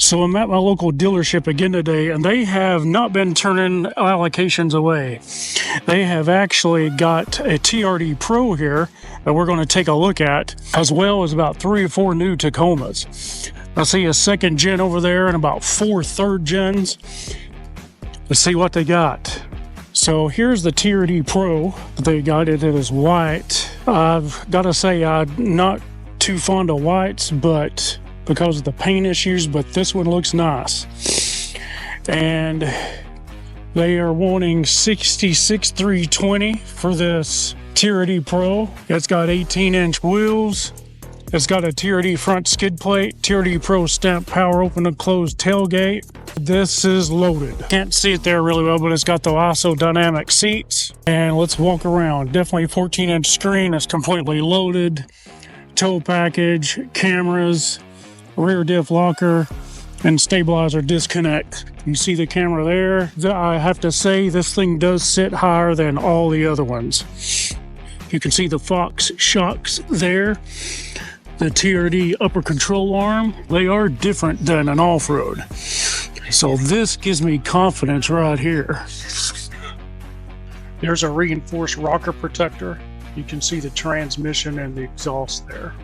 So I'm at my local dealership again today, and they have not been turning allocations away. They have actually got a TRD Pro here that we're going to take a look at, as well as about 3 or 4 new Tacomas. I see a 2nd gen over there and about 4 3rd gens. Let's see what they got. So here's the TRD Pro. They got it. It is white. I've got to say I'm not too fond of whites, but because of the paint issues, but this one looks nice. And they are wanting $66,320 for this TRD Pro. It's got 18-inch wheels. It's got a TRD front skid plate, TRD Pro stamp power open and close tailgate. This is loaded. Can't see it there really well, but it's got the ISO dynamic seats. And let's walk around. Definitely 14-inch screen. It's completely loaded. Tow package, cameras, rear diff locker, and stabilizer disconnect. You see the camera there. I have to say this thing does sit higher than all the other ones. You can see the Fox shocks there. The TRD upper control arm, they are different than an off-road. So this gives me confidence right here. There's a reinforced rocker protector. You can see the transmission and the exhaust there.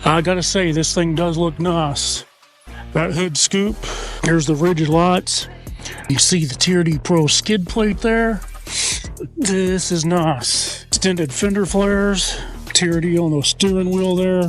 I gotta say, this thing does look nice. That hood scoop, here's the rigid lights. You see the TRD Pro skid plate there. This is nice. Extended fender flares, TRD on the steering wheel there.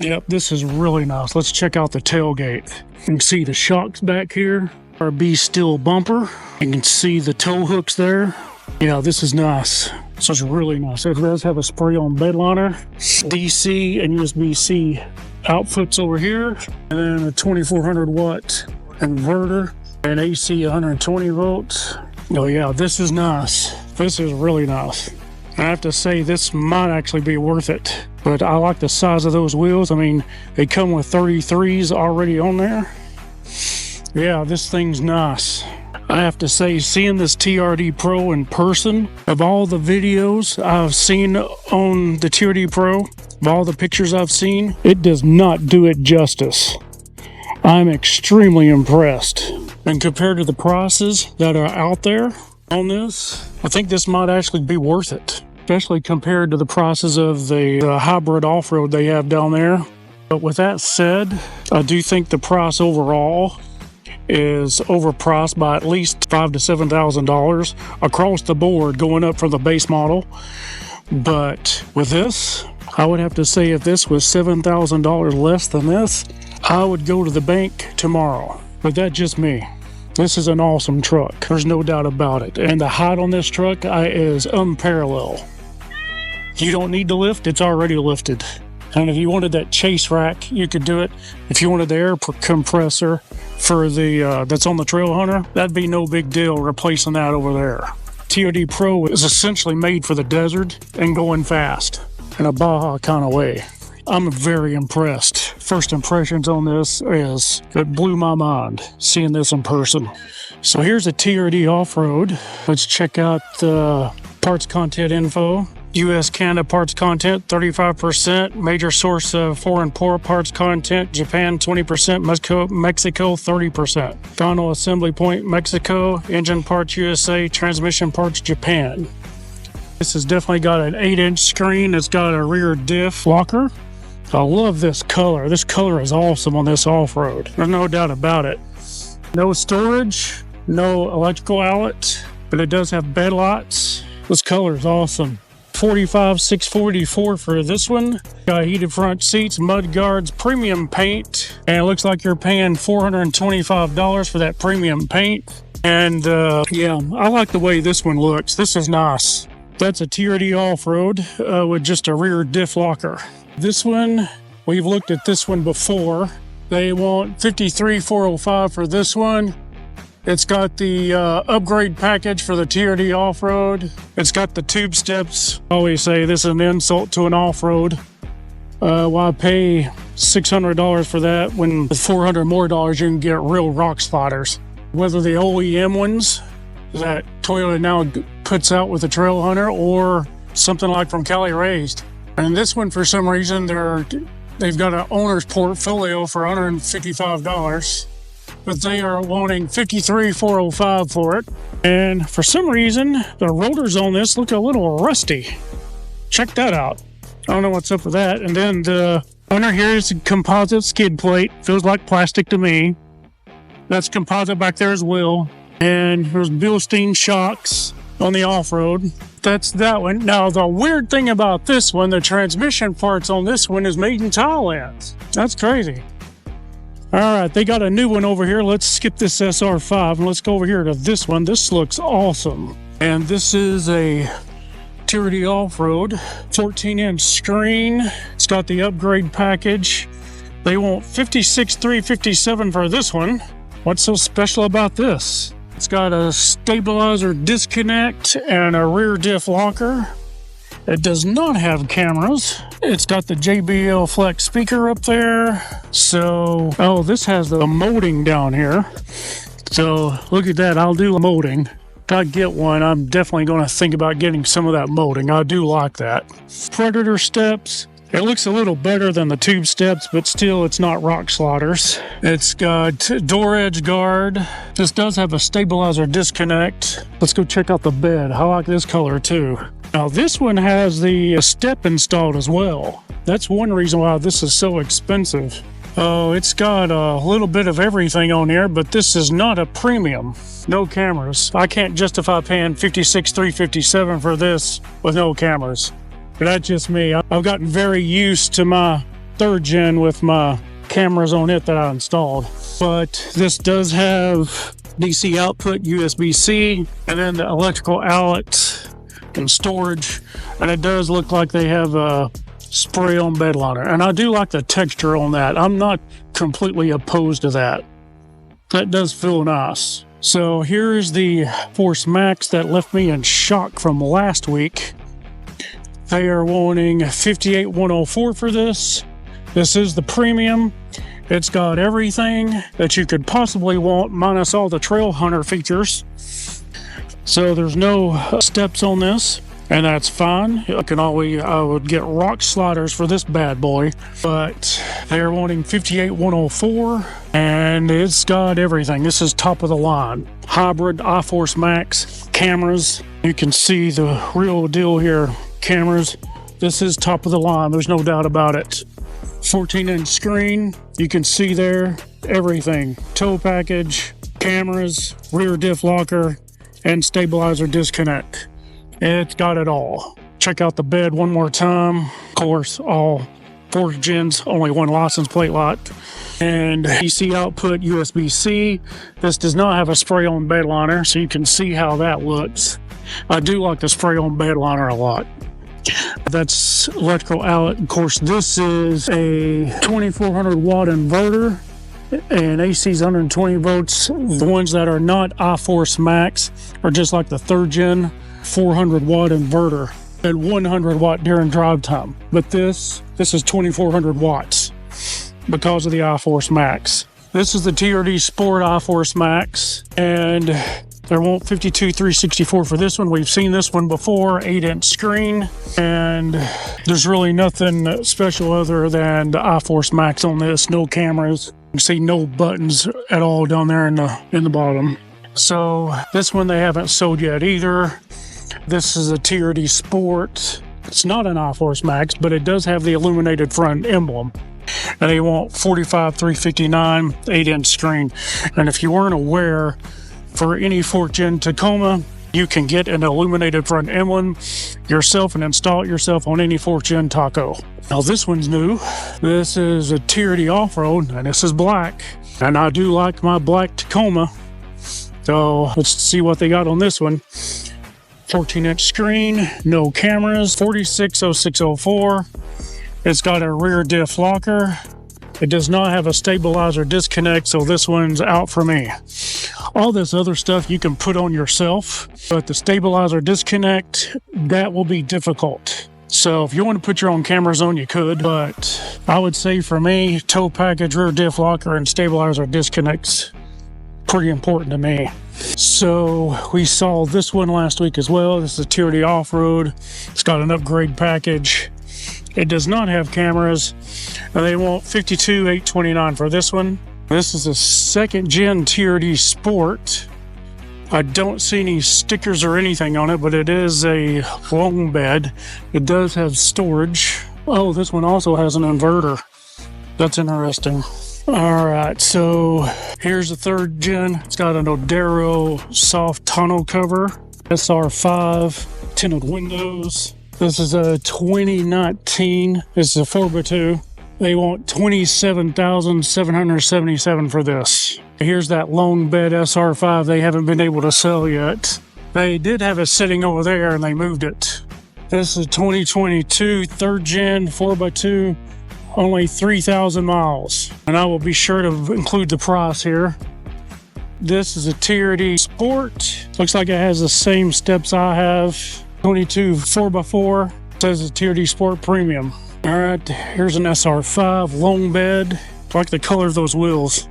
Yep, this is really nice. Let's check out the tailgate. You can see the shocks back here. RB steel bumper. You can see the tow hooks there. Yeah, this is nice. This is really nice. It does have a spray-on bed liner, DC and USB-C outputs over here, and then a 2400 watt inverter and AC 120 volts. Oh yeah, this is nice. This is really nice. I have to say this might actually be worth it, but I like the size of those wheels. I mean, they come with 33s already on there. Yeah, this thing's nice. I have to say, seeing this TRD Pro in person, of all the videos I've seen on the TRD Pro, of all the pictures I've seen, it does not do it justice. I'm extremely impressed. And compared to the prices that are out there on this, I think this might actually be worth it, especially compared to the prices of the hybrid off-road they have down there. But with that said, I do think the price overall is overpriced by at least $5,000 to $7,000 across the board, going up from the base model. But with this, I would have to say if this was $7,000 less than this, I would go to the bank tomorrow. But that's just me. This is an awesome truck. There's no doubt about it. And the height on this truck is unparalleled. You don't need to lift, it's already lifted. And if you wanted that chase rack, you could do it. If you wanted the air compressor for the that's on the Trail Hunter, that'd be no big deal replacing that over there. TRD Pro is essentially made for the desert and going fast in a Baja kind of way. I'm very impressed. First impressions on this is it blew my mind seeing this in person. So here's a TRD Off-Road. Let's check out the parts content info. U.S. Canada parts content 35%, major source of foreign parts content Japan 20%, Mexico 30%. Final assembly point Mexico, engine parts USA, transmission parts Japan. This has definitely got an 8-inch screen. It's got a rear diff locker. I love this color. This color is awesome on this off-road. There's no doubt about it. No storage, no electrical outlet, but it does have bed lights. This color is awesome. $45,644 for this one. Got heated front seats, mud guards, premium paint, and it looks like you're paying $425 for that premium paint. And yeah, I like the way this one looks. This is nice. That's a TRD Off-Road with just a rear diff locker. This one, we've looked at this one before. They want $53,405 for this one. It's got the upgrade package for the TRD Off-Road. It's got the tube steps. I always say this is an insult to an off-road. Why pay $600 for that when with $400 more you can get real rock sliders? Whether the OEM ones that Toyota now puts out with the Trail Hunter or something like from Cali Raised. And this one, for some reason, they're They've got an owner's portfolio for $155, but they are wanting $53,405 for it. And for some reason, the rotors on this look a little rusty. Check that out. I don't know what's up with that. And then the under here is a composite skid plate. Feels like plastic to me. That's composite back there as well. And there's Bilstein shocks on the off-road. That's that one. Now, the weird thing about this one, the transmission parts on this one is made in Thailand. That's crazy. All right, they got a new one over here. Let's skip this SR5 and let's go over here to this one. This looks awesome. And this is a TRD Off-Road 14-inch screen. It's got the upgrade package. They want $56,357 for this one. What's so special about this? It's got a stabilizer disconnect and a rear diff locker. It does not have cameras. It's got the JBL Flex speaker up there. So, oh, this has the molding down here. So, look at that. I'll do molding. If I get one, I'm definitely going to think about getting some of that molding. I do like that. Predator steps. It looks a little better than the tube steps, but still it's not rock sliders. It's got door edge guard. This does have a stabilizer disconnect. Let's go check out the bed. I like this color too. Now this one has the step installed as well. That's one reason why this is so expensive. Oh, it's got a little bit of everything on here, but this is not a premium. No cameras. I can't justify paying $56,357 for this with no cameras. But that's just me. I've gotten very used to my third gen with my cameras on it that I installed. But this does have DC output, USB-C, and then the electrical outlet and storage. And it does look like they have a spray-on bed liner. And I do like the texture on that. I'm not completely opposed to that. That does feel nice. So here's the Force Max that left me in shock from last week. They are wanting $58,104 for this. This is the premium. It's got everything that you could possibly want, minus all the trail hunter features. So there's no steps on this, and that's fine. I would get rock sliders for this bad boy, but they're wanting $58,104, and it's got everything. This is top of the line. Hybrid iForce Max cameras. You can see the real deal here. Cameras. This is top of the line. There's no doubt about it. 14-inch screen. You can see there everything. Tow package, cameras, rear diff locker, and stabilizer disconnect. It's got it all. Check out the bed one more time. Of course, all 4 gens, only one license plate lot. And DC output, USB-C. This does not have a spray-on bed liner, so you can see how that looks. I do like the spray-on bed liner a lot. That's electrical outlet. Of course, this is a 2400 watt inverter, and AC's 120 volts. The ones that are not iForce Max are just like the third gen 400 watt inverter at 100 watt during drive time. But this is 2400 watts because of the iForce Max. This is the TRD Sport iForce Max, and they want $52,364 for this one. We've seen this one before, 8-inch screen, and there's really nothing special other than the iForce Max on this. No cameras. You can see no buttons at all down there in the bottom. So this one they haven't sold yet either. This is a TRD Sport. It's not an iForce Max, but it does have the illuminated front emblem. And they want $45,359, 8-inch screen. And if you weren't aware, for any 4th gen Tacoma, you can get an illuminated front emblem yourself and install it yourself on any 4th gen Taco. Now this one's new. This is a TRD Off-Road, and this is black. And I do like my black Tacoma. So let's see what they got on this one. 14-inch screen, no cameras, 460604. It's got a rear diff locker. It does not have a stabilizer disconnect, so this one's out for me. All this other stuff you can put on yourself, but the stabilizer disconnect, that will be difficult. So if you want to put your own cameras on, you could, but I would say for me, tow package, rear diff locker, and stabilizer disconnects pretty important to me. So we saw this one last week as well. This is a TRD Off-Road. It's got an upgrade package. It does not have cameras. They want $52,829 for this one. This is a second gen TRD Sport. I don't see any stickers or anything on it, but it is a long bed. It does have storage. Oh, this one also has an inverter. That's interesting. All right, so here's the third gen. It's got an Odero soft tonneau cover, SR5, tinted windows. This is a 2019. This is a 4x2. They want $27,777 for this. Here's that long bed SR5 they haven't been able to sell yet. They did have it sitting over there and they moved it. This is 2022 third gen 4x2, only 3,000 miles. And I will be sure to include the price here. This is a TRD Sport. Looks like it has the same steps I have. 22 4x4. It says it's TRD Sport Premium. All right, here's an SR5 long bed. I like the color of those wheels.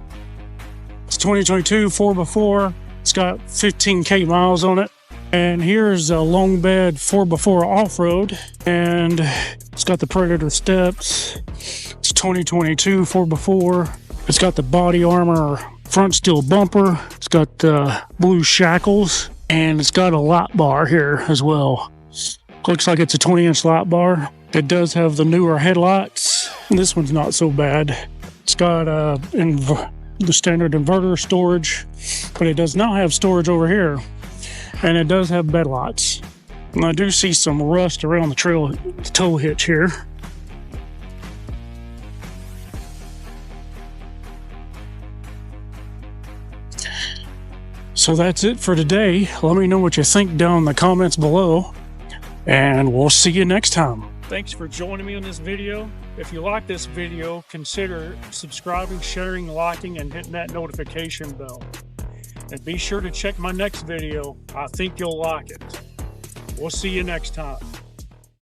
It's 2022 4x4. It's got 15K miles on it. And here's a long bed 4x4 off-road. And it's got the Predator steps. It's 2022 4x4. It's got the body armor front steel bumper. It's got blue shackles. And it's got a light bar here as well. Looks like it's a 20-inch light bar. It does have the newer headlights. This one's not so bad. It's got the standard inverter storage, but it does not have storage over here. And it does have bed lights. And I do see some rust around the tow hitch here. So that's it for today. Let me know what you think down in the comments below, and we'll see you next time. Thanks for joining me on this video. If you like this video, consider subscribing, sharing, liking, and hitting that notification bell. And be sure to check my next video. I think you'll like it. We'll see you next time.